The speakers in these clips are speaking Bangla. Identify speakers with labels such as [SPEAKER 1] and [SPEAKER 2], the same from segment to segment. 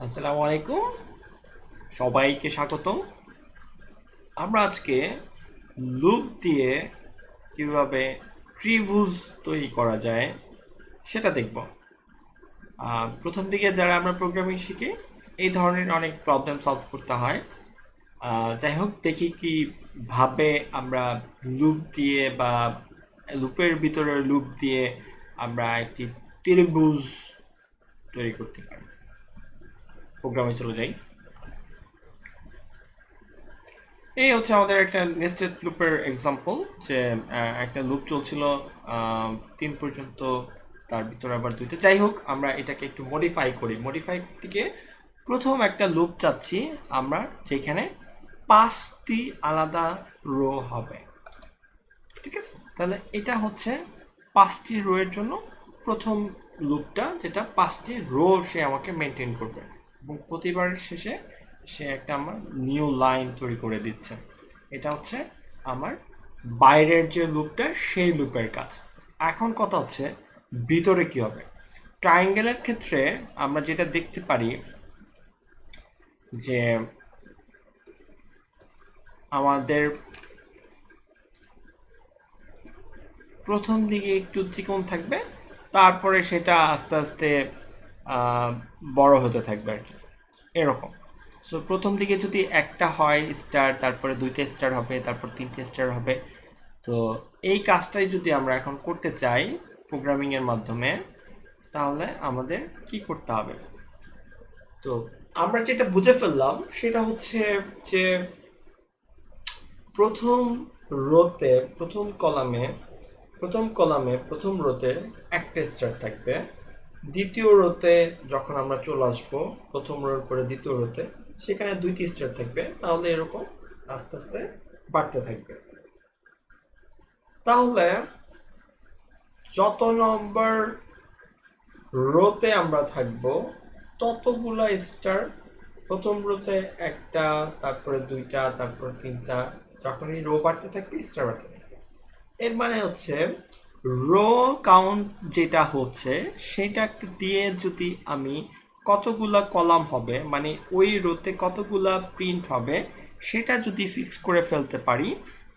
[SPEAKER 1] আসসালামু আলাইকুম, সবাইকে স্বাগতম। আমরা আজকে লুপ দিয়ে কিভাবে ত্রিভুজ তৈরি করা যায় সেটা দেখব। প্রথম দিকে যারা আমরা প্রোগ্রামিং শিখি এই ধরনের অনেক প্রবলেম সলভ করতে হয়। যাই হোক, দেখি কিভাবে আমরা লুপ দিয়ে বা লুপের ভিতরে লুপ দিয়ে আমরা একটি ত্রিভুজ তৈরি করতে পারি। প্রোগ্রামে চলে যাই। এই হচ্ছে আমাদের একটা নেস্টেড লুপের এক্সাম্পল, যে একটা লুপ চলছিল 3 পর্যন্ত, তার ভিতরে আবার 2তে। যাই হোক, আমরা এটাকে একটু মডিফাই করতে গিয়ে প্রথম একটা লুপ চাচ্ছি আমরা, যেখানে 5টি আলাদা রো হবে। ঠিক আছে, তাহলে এটা হচ্ছে 5টি রো এর জন্য প্রথম লুপটা, যেটা 5টি রো সে আমাকে মেনটেন করবে, এবং প্রতিবারের শেষে সে একটা আমার নিউ লাইন তৈরি করে দিচ্ছে। এটা হচ্ছে আমার বাইরের যে লুপটা সেই লুপের কাজ। এখন কথা হচ্ছে ভিতরে কি হবে। ট্রায়াঙ্গেলের ক্ষেত্রে আমরা যেটা দেখতে পারি যে আমাদের প্রথম দিকে একটু চিকন থাকবে, তারপরে সেটা আস্তে আস্তে বড় হতে থাকবে আর কি, এরকম। সো প্রথম দিকে যদি একটা হয় স্টার, তারপরে 2টে স্টার হবে, তারপর 3টে স্টার হবে। তো এই কাজটাই যদি আমরা এখন করতে চাই প্রোগ্রামিংয়ের মাধ্যমে, তাহলে আমাদের কি করতে হবে? তো আমরা যেটা বুঝে ফেললাম সেটা হচ্ছে যে প্রথম রোতে, প্রথম রোতে একটা স্টার থাকবে। দ্বিতীয় রোতে যখন আমরা চলে আসবো প্রথম রোর পরে দ্বিতীয় রোতে, সেখানে 2টি স্টার থাকবে। তাহলে এরকম আস্তে আস্তে বাড়তে থাকবে। তাহলে যত নম্বর রোতে আমরা থাকবো ততগুলা স্টার, প্রথম রোতে একটা, তারপরে 2টা, তারপর 3টা, যখনই রো বাড়তে থাকবে স্টার বাড়তে থাকবে। এর মানে হচ্ছে রো কাউন্ট যেটা হচ্ছে সেটা দিয়ে যদি আমি কতগুলা কলাম হবে, মানে ওই রোতে কতগুলা প্রিন্ট হবে, সেটা যদি ফিক্স করে ফেলতে পারি,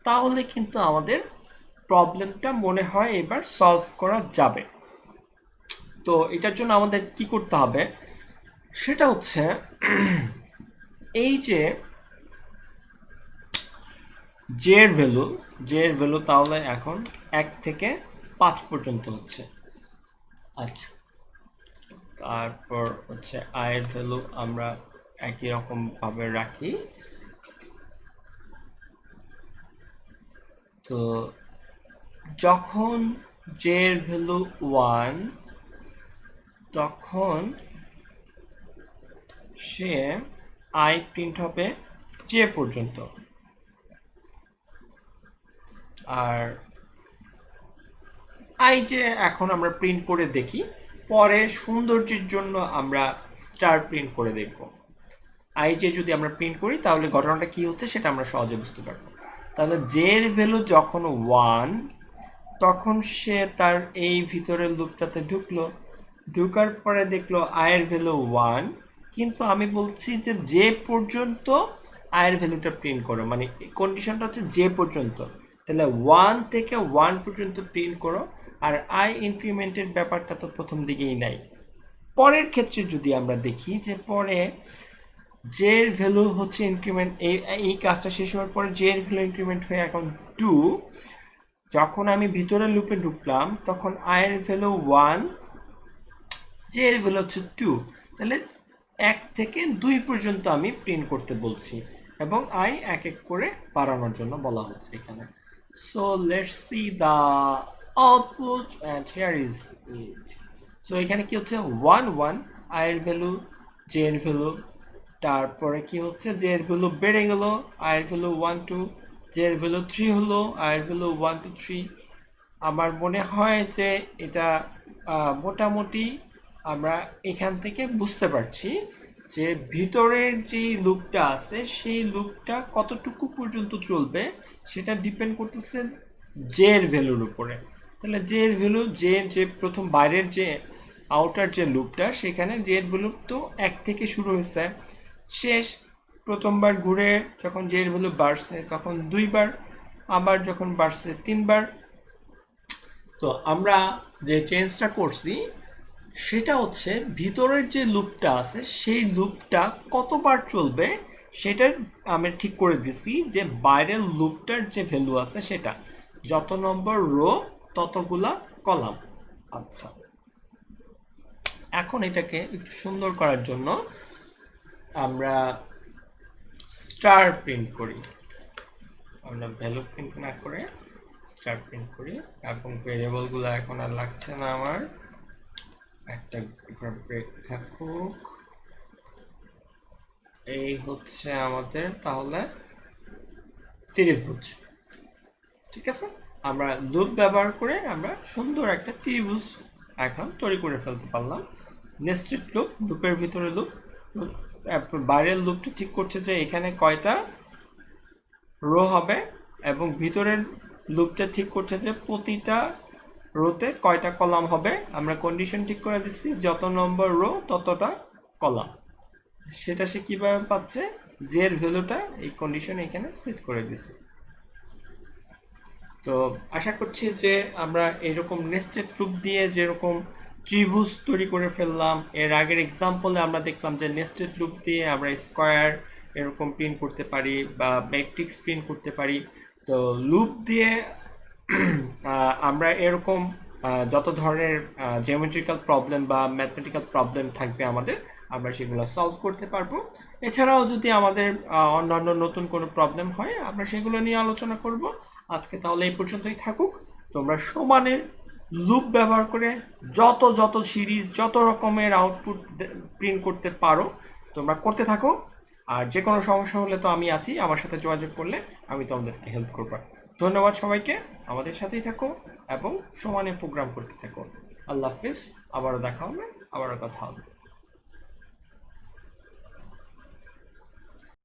[SPEAKER 1] তাহলে কিন্তু আমাদের প্রবলেমটা মনে হয় এবার সলভ করা যাবে। তো এটার জন্য আমাদের কি করতে হবে সেটা হচ্ছে এই যে জে এর ভ্যালু তাহলে এখন 1 থেকে 5 পর্যন্ত হচ্ছে। আচ্ছা, তারপর হচ্ছে আয়ের ভ্যালু আমরা একই রকম ভাবে রাখি। তো যখন জে এর ভ্যালু 1, তখন সে আই প্রিন্ট হবে জে পর্যন্ত। আর আই যে এখন আমরা প্রিন্ট করে দেখি, পরে সৌন্দর্যের জন্য আমরা স্টার প্রিন্ট করে দেখব। আই যে যদি আমরা প্রিন্ট করি তাহলে ঘটনাটা কি হচ্ছে সেটা আমরা সহজে বুঝতে পারবো। তাহলে জে এর ভ্যালু যখন 1, তখন সে তার এই ভিতরের লুপটাতে ঢুকলো, ঢুকার পরে দেখলো আয়ের ভ্যালু 1, কিন্তু আমি বলছি যে জে পর্যন্ত আয়ের ভ্যালুটা প্রিন্ট করো, মানে কন্ডিশনটা হচ্ছে জে পর্যন্ত। তাহলে 1 থেকে 1 পর্যন্ত প্রিন্ট করো। আর আই ইনক্রিমেন্টের ব্যাপারটা তো প্রথম দিকেই নাই। পরের ক্ষেত্রে যদি আমরা দেখি যে পরে জে এর ভ্যালু হচ্ছে ইনক্রিমেন্ট, এই কাজটা শেষ হওয়ার পরে জে এর ভ্যালু ইনক্রিমেন্ট হয়ে এখন 2। যখন আমি ভিতরের লুপে ঢুকলাম তখন আয়ের ভ্যালু 1, জে এর ভ্যালু হচ্ছে 2। তাহলে 1 থেকে 2 পর্যন্ত আমি প্রিন্ট করতে বলছি, এবং আই এক এক করে বাড়ানোর জন্য বলা হচ্ছে এখানে। So let's see the output and here is it. So এখানে কি হচ্ছে 1 1 আয়ের ভ্যালু, জে এর ভ্যালু, তারপরে কি হচ্ছে জে এর ভ্যালু বেড়ে গেল, আয়ের ভ্যালু 1 2, জে এর ভ্যালু 3 হলো, আয়ের ভ্যালু 1 2 3। আমার মনে হয় যে এটা মোটামুটি আমরা এখান থেকে বুঝতে পারছি যে ভিতরের যে লুপটা আছে সেই লুপটা কতটুকু পর্যন্ত চলবে সেটা ডিপেন্ড করতেছে জে এর ভ্যালুর উপরে। তাহলে জে এর ভ্যালু, যে প্রথম বাইরের যে আউটার যে লুপটা সেখানে জেড ভ্যালু তো 1 থেকে শুরু হয়েছে, শেষ প্রথমবার ঘুরে যখন জেড ভ্যালু বাড়ছে তখন 2বার, আবার যখন বাড়ছে 3বার। তো আমরা যে চেঞ্জটা করছি সেটা হচ্ছে ভিতরের যে লুপটা আছে সেই লুপটা কতবার চলবে সেটা আমি ঠিক করে দিছি যে বাইরের লুপটার যে ভ্যালু আছে সেটা যত নম্বর রো ততগুলা কলাম। আচ্ছা, এখন এটাকে একটু সুন্দর করার জন্য আমরা স্টার প্রিন্ট করি। আমরা ভ্যালু প্রিন্ট না করে স্টার প্রিন্ট করি, এবং ভেরিয়েবলগুলো এখন আর লাগছে না আমার, একটা ব্রেক থাকুক। এই হচ্ছে আমাদের তাহলে ত্রিভুজ। ঠিক আছে, আমরা লুপ ব্যবহার করে আমরা সুন্দর একটা ত্রিভুজ এখন তৈরি করে ফেলতে পারলাম। নেস্টেড লুপ, লুপের ভিতরে লুপ, বাইরের লুপটা ঠিক করছে যে এখানে কয়টা রো হবে, এবং ভিতরের লুপটা ঠিক করছে যে প্রতিটা রোতে কয়টা কলাম হবে। আমরা কন্ডিশন ঠিক করে দিচ্ছি যত নম্বর রো ততটা কলাম। সেটা সে কিভাবে পাচ্ছে, যে এর ভ্যালুটা এই কন্ডিশন এখানে সেট করে দিচ্ছি। তো আশা করছি যে আমরা এরকম নেস্টেড লুপ দিয়ে যেরকম ত্রিভুজ তৈরি করে ফেললাম, এর আগের এক্সাম্পলে আমরা দেখলাম যে নেস্টেড লুপ দিয়ে আমরা স্কোয়ার এরকম প্রিন্ট করতে পারি বা ম্যাট্রিক্স প্রিন্ট করতে পারি। তো লুপ দিয়ে আমরা এরকম যত ধরনের জিওমেট্রিক্যাল প্রবলেম বা ম্যাথমেটিক্যাল প্রবলেম থাকবে আমাদের, আমরা সেগুলো সলভ করতে পারবো। এছাড়াও যদি আমাদের অন্যান্য নতুন কোনো প্রবলেম হয় আমরা সেগুলো নিয়ে আলোচনা করব। আজকে তাহলে এই পর্যন্তই থাকুক। তোমরা সমানে লুপ ব্যবহার করে যত যত সিরিজ, যত রকমের আউটপুট প্রিন্ট করতে পারো তোমরা করতে থাকো। আর যে কোনো সমস্যা হলে তো আমি আছি, আমার সাথে যোগাযোগ করলে আমি তোমাদেরকে হেল্প করবো। ধন্যবাদ সবাইকে, আমাদের সাথেই থাকো এবং সমানে প্রোগ্রাম করতে থাকো। আল্লাহ হাফিজ, আবারও দেখা হবে, আবারও কথা হবে।